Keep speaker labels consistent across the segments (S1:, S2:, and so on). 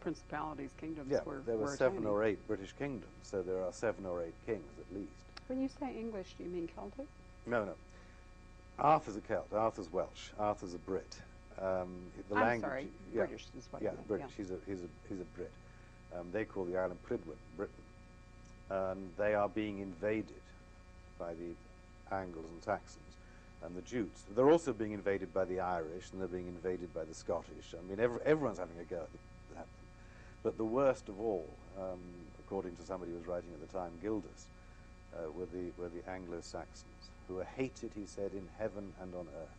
S1: principalities, kingdoms
S2: Yeah,
S1: were
S2: there were
S1: were
S2: 7
S1: tiny.
S2: or 8 British kingdoms, so there are 7 or 8 kings at least.
S1: When you say English, do you mean Celtic?
S2: No, no. Arthur's a Celt. Arthur's Welsh. Arthur's a Brit. The
S1: I'm
S2: language,
S1: sorry,
S2: yeah,
S1: British is what
S2: yeah,
S1: I meant,
S2: British.
S1: yeah.
S2: He's a Brit. They call the island Prydwen, Britain, and they are being invaded by the Angles and Saxons and the Jutes. They're also being invaded by the Irish, and they're being invaded by the Scottish. I mean, everyone's having a go at them. But the worst of all, according to somebody who was writing at the time, Gildas, were the Anglo-Saxons, who were hated, he said, in heaven and on earth.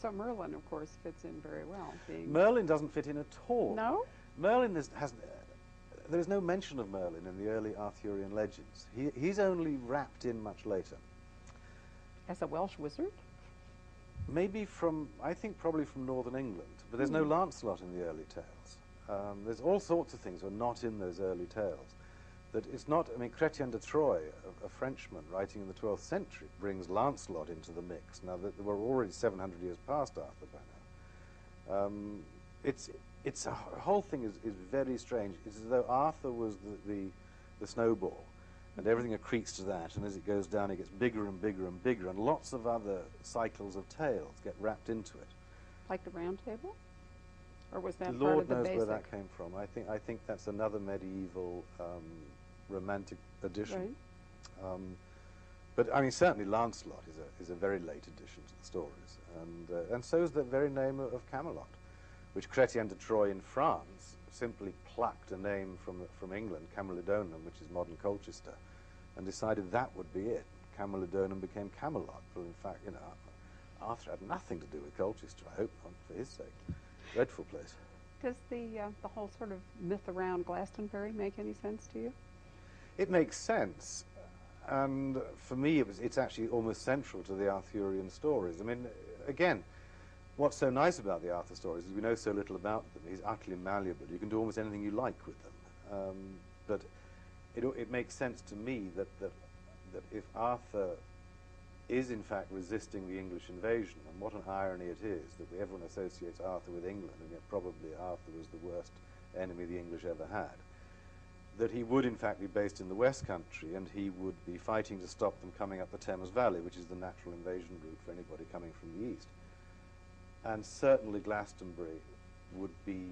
S1: So Merlin, of course, fits in very well.
S2: Merlin doesn't fit in at all.
S1: No?
S2: Merlin there is no mention of Merlin in the early Arthurian legends. He's only wrapped in much later.
S1: As a Welsh wizard?
S2: Maybe I think probably from northern England, but there's no Lancelot in the early tales. There's all sorts of things that are not in those early tales. That it's not, I mean, Chrétien de Troyes, a Frenchman writing in the 12th century, brings Lancelot into the mix. Now, we're already 700 years past Arthur by now. The whole thing is very strange. It's as though Arthur was the snowball, and everything accretes to that, and as it goes down, it gets bigger and bigger and bigger, and lots of other cycles of tales get wrapped into it.
S1: Like the Round Table? Or was that part
S2: Lord
S1: of the
S2: knows
S1: basic?
S2: where that came from. I think that's another medieval romantic addition.
S1: Right.
S2: But I mean, certainly Lancelot is a very late addition to the stories, and so is the very name of Camelot, which Chrétien de Troyes in France simply plucked a name from England, Camalodunum, which is modern Colchester, and decided that would be it. Camalodunum became Camelot. Well, in fact, you know, Arthur had nothing to do with Colchester. I hope not, for his sake. Dreadful place.
S1: Does the whole sort of myth around Glastonbury make any sense to you?
S2: It makes sense, and for me it's actually almost central to the Arthurian stories. I mean, again, what's so nice about the Arthur stories is we know so little about them. He's utterly malleable. You can do almost anything you like with them. But it makes sense to me that if Arthur is in fact resisting the English invasion, and what an irony it is that everyone associates Arthur with England, and yet probably Arthur was the worst enemy the English ever had, that he would in fact be based in the West Country, and he would be fighting to stop them coming up the Thames Valley, which is the natural invasion route for anybody coming from the east. And certainly Glastonbury would be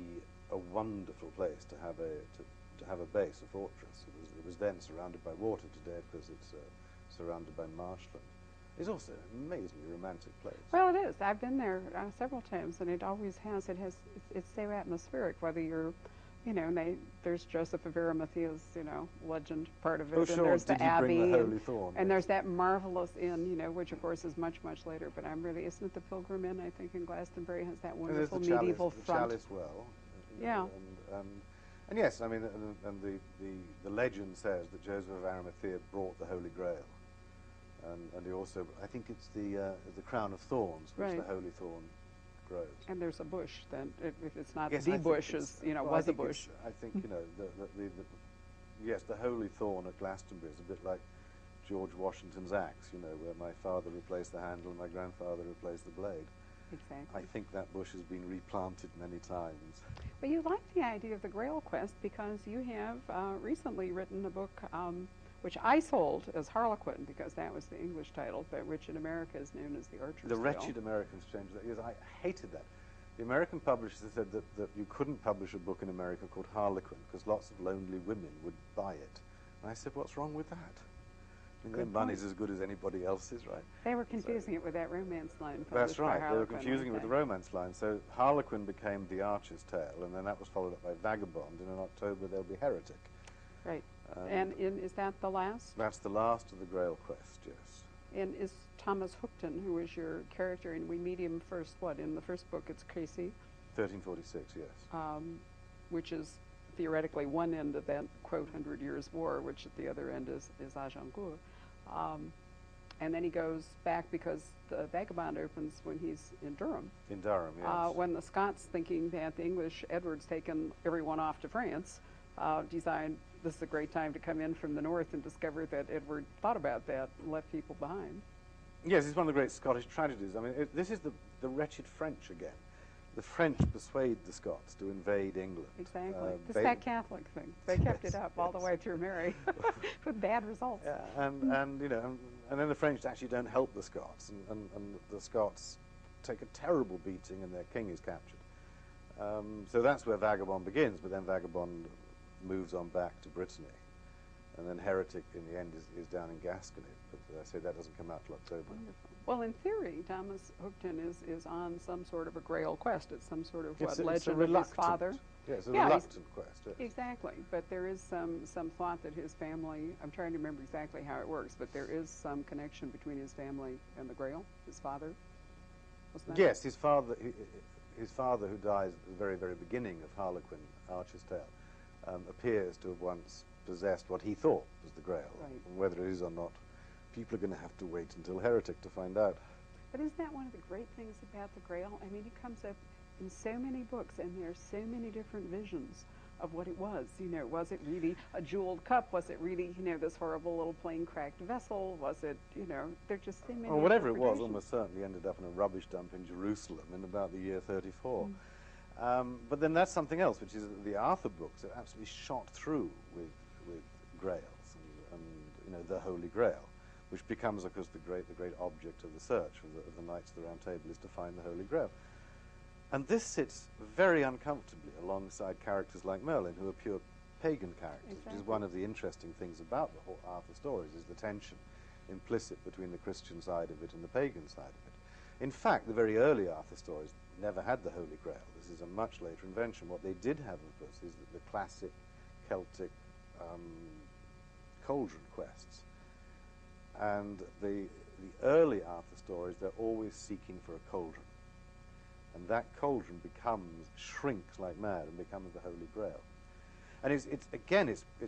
S2: a wonderful place to have a base, a fortress. It was then surrounded by water. Today, of course, it's surrounded by marshland. It's also an amazingly romantic place.
S1: Well, it is. I've been there several times, and it always has. It's so atmospheric. Whether you're, you know, there's Joseph of Arimathea's, you know, legend part of it.
S2: Oh,
S1: and
S2: sure.
S1: there's
S2: Did
S1: the
S2: he
S1: Abbey,
S2: bring the Holy Thorn?
S1: and there's that marvelous inn, you know, which of course is much, much later. But I'm really, isn't it the Pilgrim Inn? I think in Glastonbury has that wonderful
S2: and there's the
S1: medieval
S2: chalice,
S1: front.
S2: The chalice well.
S1: Yeah.
S2: And yes, I mean, and the legend says that Joseph of Arimathea brought the Holy Grail, and he also, I think it's the crown of thorns, which
S1: Right.
S2: the Holy Thorn grows.
S1: And there's a bush then, if it's not
S2: Yes,
S1: the
S2: I think
S1: bush,
S2: it's-
S1: is, you know,
S2: well,
S1: was a bush.
S2: I think, you know, yes, the Holy Thorn at Glastonbury is a bit like George Washington's axe, you know, where my father replaced the handle and my grandfather replaced the blade.
S1: Exactly.
S2: I think that bush has been replanted many times.
S1: But you like the idea of the Grail Quest because you have recently written a book which I sold as Harlequin because that was the English title, but which in America is known as The Archer's
S2: The
S1: Tale.
S2: wretched Americans changed that. Yes, I hated that. The American publishers said that you couldn't publish a book in America called Harlequin because lots of lonely women would buy it. And I said, what's wrong with that? I mean, their money's as good as anybody else's, right?
S1: They were confusing it with that romance line.
S2: That's right. They were
S1: Harlequin,
S2: confusing it with the
S1: weren't
S2: romance line. So Harlequin became The Archer's Tale, and then that was followed up by Vagabond, and in October there'll be Heretic.
S1: they? Right. And is that the last?
S2: That's the last of the Grail Quest, yes.
S1: And is Thomas Hookton, who is your character, and we meet him first, what, in the first book it's Casey?
S2: 1346, yes.
S1: Which is theoretically one end of that, quote, 100 Years' War, which at the other end is Agincourt. And then he goes back because the Vagabond opens when he's in Durham.
S2: In Durham, yes.
S1: When the Scots, thinking that the English, Edward's taken everyone off to France, decide this is a great time to come in from the north and discover that Edward thought about that and left people behind.
S2: Yes, it's one of the great Scottish tragedies. I mean, this is the wretched French again. the French persuade the Scots to invade England.
S1: Exactly. It's that Catholic thing. They kept it up all the way through Mary with bad results.
S2: Yeah, and you know, and then the French actually don't help the Scots, and the Scots take a terrible beating, and their king is captured. So that's where Vagabond begins, but then Vagabond moves on back to Brittany. And then Heretic, in the end, is down in Gascony. But I say that doesn't come out till October.
S1: Wonderful. Well, in theory, Thomas Hookton is on some sort of a Grail quest. It's some sort of legend of his father.
S2: Yeah, it's a reluctant quest. Yes.
S1: Exactly. But there is some thought that his family, I'm trying to remember exactly how it works, but there is some connection between his family and the Grail, his father. Wasn't that
S2: Yes, his father, who dies at the very, very beginning of Harlequin, Archer's Tale, appears to have once possessed what he thought was the Grail.
S1: Right.
S2: And whether it is or not, people are going to have to wait until Heretic to find out.
S1: But isn't that one of the great things about the Grail? I mean, it comes up in so many books, and there are so many different visions of what it was. You know, was it really a jeweled cup? Was it really, you know, this horrible little plain cracked vessel? Was it, you know, there are just so many.
S2: Well, whatever it was, almost certainly ended up in a rubbish dump in Jerusalem in about the year 34. But then that's something else, which is that the Arthur books are absolutely shot through with grails and you know, the Holy Grail, which becomes, of course, the great object of the search of the Knights of the Round Table, is to find the Holy Grail. And this sits very uncomfortably alongside characters like Merlin, who are pure pagan characters,
S1: Exactly.
S2: which is one of the interesting things about the whole Arthur stories, is the tension implicit between the Christian side of it and the pagan side of it. In fact, the very early Arthur stories never had the Holy Grail. This is a much later invention. What they did have, of course, is the classic Celtic cauldron quests. And the early Arthur stories, they're always seeking for a cauldron. And that cauldron shrinks like mad and becomes the Holy Grail. And it's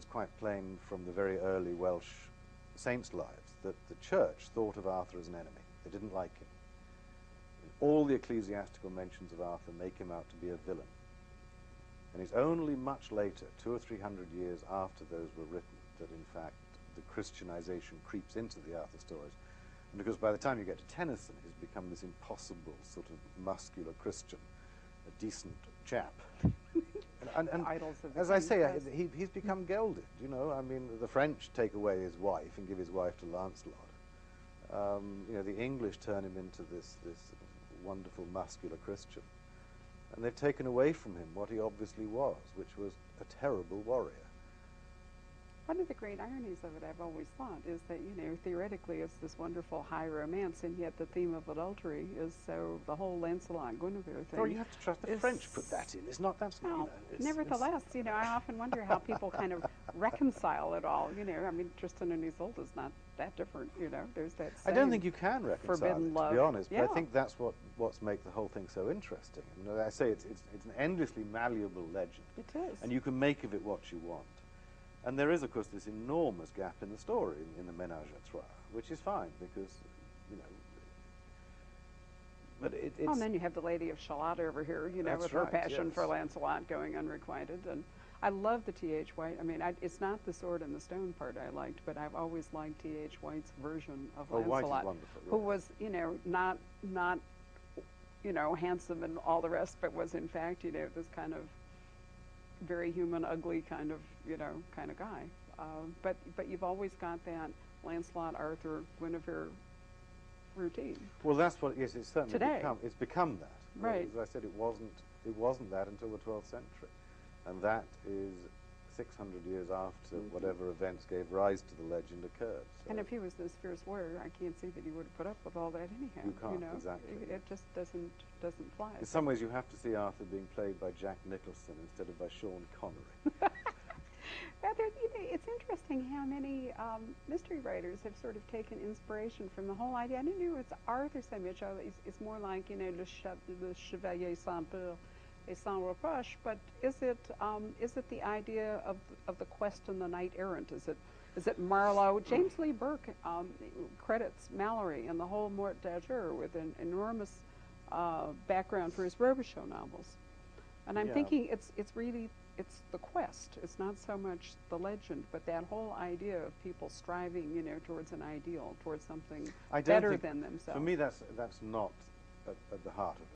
S2: quite plain from the very early Welsh saints' lives that the church thought of Arthur as an enemy. They didn't like him. And all the ecclesiastical mentions of Arthur make him out to be a villain. And it's only much later, 200 or 300 years after those were written, that in fact the Christianization creeps into the Arthur stories. And because by the time you get to Tennyson, he's become this impossible sort of muscular Christian, a decent chap. and
S1: Idols of the
S2: as I
S1: king,
S2: say,
S1: yes.
S2: he's become gelded, you know. I mean, the French take away his wife and give his wife to Lancelot. You know, the English turn him into this wonderful muscular Christian. And they've taken away from him what he obviously was, which was a terrible warrior.
S1: One of the great ironies of it, I've always thought, is that, you know, theoretically it's this wonderful high romance, and yet the theme of adultery is so, the whole Lancelot-Guinevere thing.
S2: Oh, you have to trust the French put that in. It's not, that's,
S1: Well,
S2: you know,
S1: nevertheless, you know, I often wonder how people kind of reconcile it all, you know. I mean, Tristan and Isolde's not that different, you know. There's that
S2: I don't think you can reconcile
S1: forbidden
S2: it,
S1: love.
S2: to be honest, but
S1: Yeah.
S2: I think that's what's make the whole thing so interesting. I mean, I say it's an endlessly malleable legend.
S1: It is.
S2: And you can make of it what you want. And there is, of course, this enormous gap in the story, in the ménage à trois, which is fine because, you know, but it's...
S1: Oh, and then you have the Lady of Shalott over here, you know,
S2: That's
S1: with her
S2: right,
S1: passion
S2: yes.
S1: for Lancelot going unrequited. And I love the T.H. White. I mean, it's not the Sword and the Stone part I liked, but I've always liked T.H. White's version of
S2: Oh, White is
S1: Lancelot,
S2: wonderful,
S1: who
S2: yeah.
S1: was, you know, not, you know, handsome and all the rest, but was in fact, you know, this kind of very human, ugly kind of, you know, kind of guy. But you've always got that Lancelot, Arthur, Guinevere routine.
S2: Well, that's what, yes, it's certainly
S1: Today.
S2: become that.
S1: Right.
S2: As I said, it wasn't that until the 12th century. And that is 600 years after whatever events gave rise to the legend occurred. So
S1: And if he was this fierce warrior, I can't see that he would have put up with all that anyhow.
S2: You can't,
S1: know?
S2: exactly.
S1: It just doesn't fly.
S2: in some ways you have to see Arthur being played by Jack Nicholson instead of by Sean Connery.
S1: Rather, you know, it's interesting how many mystery writers have sort of taken inspiration from the whole idea. I didn't know it's Arthur so much. It's more like, you know, le chevalier sans peur et sans reproche. But is it the idea of the quest and the knight errant? Is it Marlowe? James Lee Burke credits Mallory and the whole Morte d'Azur with an enormous background for his Robichaux novels. And I'm
S2: Yeah.
S1: thinking it's the quest. It's not so much the legend, but that whole idea of people striving, you know, towards an ideal, towards something
S2: I don't
S1: better
S2: think,
S1: than themselves.
S2: For me, that's not at the heart of it.